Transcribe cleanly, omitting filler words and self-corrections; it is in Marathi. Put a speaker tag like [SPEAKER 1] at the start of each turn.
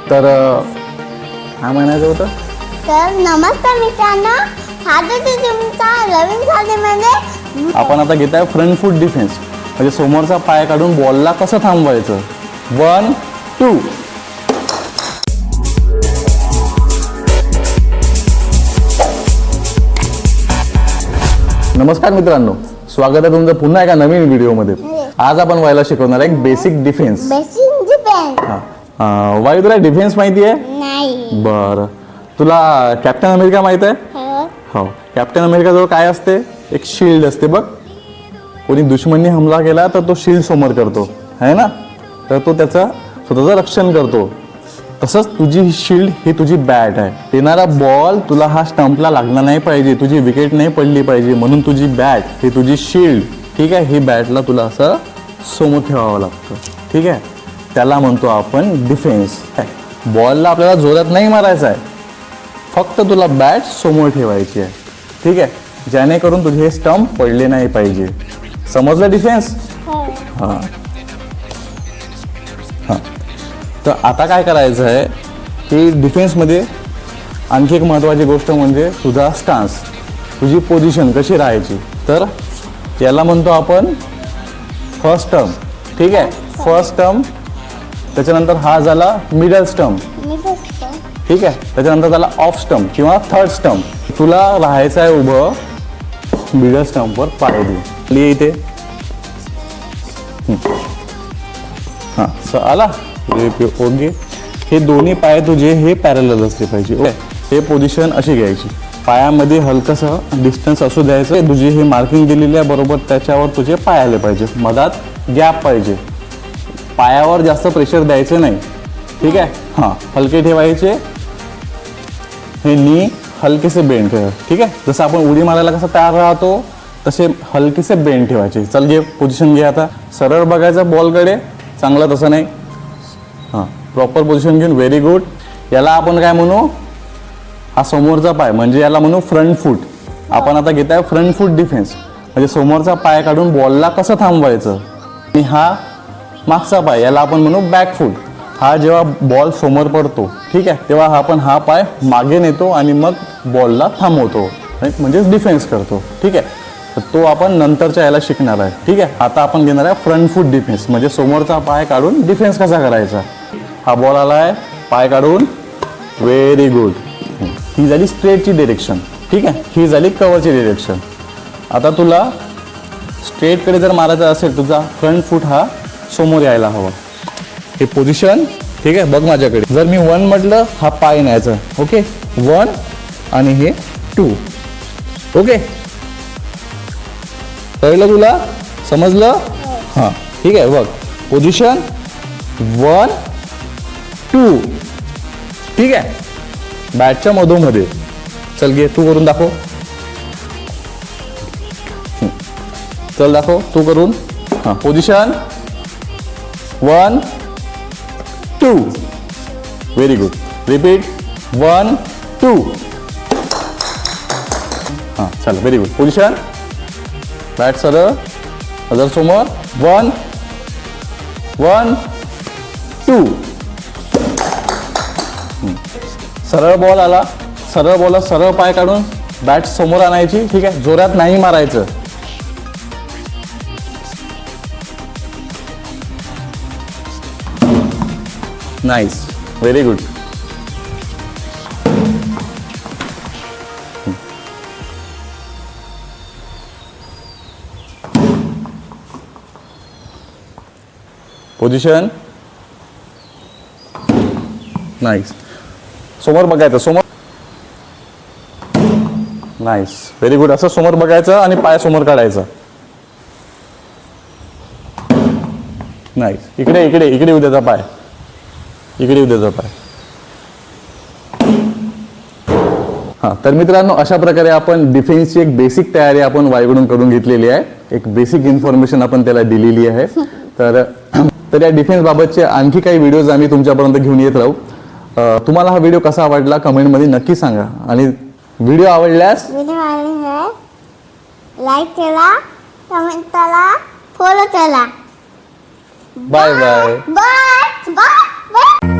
[SPEAKER 1] तर काय म्हणायचं होतं?
[SPEAKER 2] तर नमस्कार मित्रांनो, हातोटी तुमचा नवीन साधीमध्ये
[SPEAKER 1] आपण आता घेत आहे फ्रंट फूट डिफेन्स, म्हणजे समोरचा पाय काढून बॉलला कसं थांबवायचं. 1 2. नमस्कार मित्रांनो, स्वागत आहे तुमचं पुन्हा एका नवीन व्हिडिओमध्ये. आज आपण व्हायला शिकवणार आहे बेसिक डिफेन्स.
[SPEAKER 2] Basic defence.
[SPEAKER 1] वाई तुला डिफेन्स माहिती आहे?
[SPEAKER 2] नाही.
[SPEAKER 1] बरं, तुला कॅप्टन अमेरिका माहित आहे? हो. कॅप्टन अमेरिका जवळ काय असते? एक शिल्ड असते बघ. कोणी दुश्मननी हमला केला तर तो शिल्ड समोर करतो, है ना? तर तो त्याचा स्वतःचं रक्षण करतो. तसंच तुझी शिल्ड ही तुझी बॅट आहे. येणारा बॉल तुला हा स्टंपला लागला नाही पाहिजे, तुझी विकेट नाही पडली पाहिजे, म्हणून तुझी बॅट ही तुझी शिल्ड. ठीक आहे, ही बॅटला तुला असं समोर ठेवावं लागतं. ठीक आहे, त्याला म्हणतो आपण डिफेन्स. बॉलला आपल्याला जोरात नाही मारायचा आहे, फक्त तुला बॅट समोर ठेवायची आहे. ठीक आहे, जेणेकरून तुझे हे स्टंप पडले नाही पाहिजे. समजलं डिफेन्स? हां हां. तर आता काय करायचं आहे की डिफेन्समध्ये आणखी एक महत्त्वाची गोष्ट म्हणजे तुझा स्टान्स, तुझी पोझिशन कशी राहायची. तर याला म्हणतो आपण फर्स्ट स्टंप. ठीक आहे, फर्स्ट स्टंप. त्याच्यानंतर हा झाला मिडल स्टंप. ठीक आहे, त्याच्यानंतर झाला ऑफ स्टंप किंवा थर्ड स्टंप. तुला राहायचं आहे उभं मिडल स्टंपवर, पाय देऊ इथे. हां, स आला ओके. हे दोन्ही पाय तुझे हे पॅरलल असले पाहिजे. ओके, हे पोझिशन अशी घ्यायची. पायामध्ये हलकंसं डिस्टन्स असू द्यायचं. तुझी हे मार्किंग दिलेली आहे बरोबर, त्याच्यावर तुझे पाय आले पाहिजे. मधात गॅप पाहिजे. पायावर जास्त प्रेशर द्यायचं नाही. ठीक आहे. हां, हलके ठेवायचे. हे नी हलकेसे बेंड ठेवा. ठीक आहे, जसं आपण उडी मारायला कसं तयार राहतो तसे हलकेसे बेंड ठेवायचे. चल घे पोझिशन घे. आता सरळ बघायचं बॉलकडे, चांगलं तसं नाही. हां, प्रॉपर पोझिशन घेऊन. Very good. याला आपण काय म्हणू? हा समोरचा पाय, म्हणजे याला म्हणू फ्रंट फूट. आपण आता घेत आहे फ्रंट फूट डिफेन्स, म्हणजे समोरचा पाय काढून बॉलला कसं थांबवायचं. आणि हा मागचा पाय, याला आपण म्हणू बॅक फूट. हा जेव्हा बॉल समोर पडतो, ठीक आहे, तेव्हा आपण हा पाय मागे नेतो आणि मग बॉलला थांबवतो, म्हणजेच डिफेन्स करतो. ठीक आहे, तर तो आपण नंतरच्या याला शिकणार आहे. ठीक आहे, आता आपण घेणार आहे फ्रंट फूट डिफेन्स, म्हणजे समोरचा पाय काढून डिफेन्स कसा करायचा. हा बॉल आला आहे, पाय काढून. Very good. ही झाली स्ट्रेटची डिरेक्शन. ठीक आहे, ही झाली कव्हरची डिरेक्शन. आता तुला स्ट्रेटकडे जर मारायचा असेल, तुझा फ्रंट फूट हा समोर यायला हवा. हे पोझिशन. ठीक आहे, बघ माझ्याकडे. जर मी 1 म्हटलं, हा पाय न्यायचा. ओके, 1 आणि हे 2. ओके, कळलं तुला? समजलं? हां, ठीक आहे. बघ पोझिशन 1 2. ठीक आहे, बॅटच्या मधोमध्ये. चल घे, तू करून दाखव. चल दाखव तू करून. हां, पोझिशन 1 2. Very good. रिपीट 1 2. हां, चल व्हेरी गुड. पोझिशन बॅट सरळ, नजर समोर. 1 1 2. सरळ बॉल आला, सरळ बॉलला सरळ पाय काढून बॅट समोर आणायची. ठीक आहे, जोरात नाही मारायचं. Nice, very good. Position nice. समोर बघायचं, समोर. Nice, very good. असं समोर बघायचं आणि पाय समोर काढायचा. नाईस. इकडे इकडे इकडे येऊ द्यायचा पाय, इकडे येऊ द्यायचा पाय. हां, तर मित्रांनो, अशा प्रकारे आपण डिफेन्सची एक बेसिक तयारी आपण वाईकडून करून घेतलेली आहे. एक बेसिक इन्फॉर्मेशन आपण त्याला दिलेली आहे. तर या डिफेन्स बाबतचे आणखी काही व्हिडिओज आम्ही तुमच्यापर्यंत घेऊन येत राहू. तुम्हाला हा व्हिडिओ कसा वाटला कमेंटमध्ये नक्की सांगा. आणि व्हिडिओ आवडल्यास
[SPEAKER 2] लाईक करा, कमेंट करा, फॉलो करा.
[SPEAKER 1] Bye bye.
[SPEAKER 2] Bye bye bye.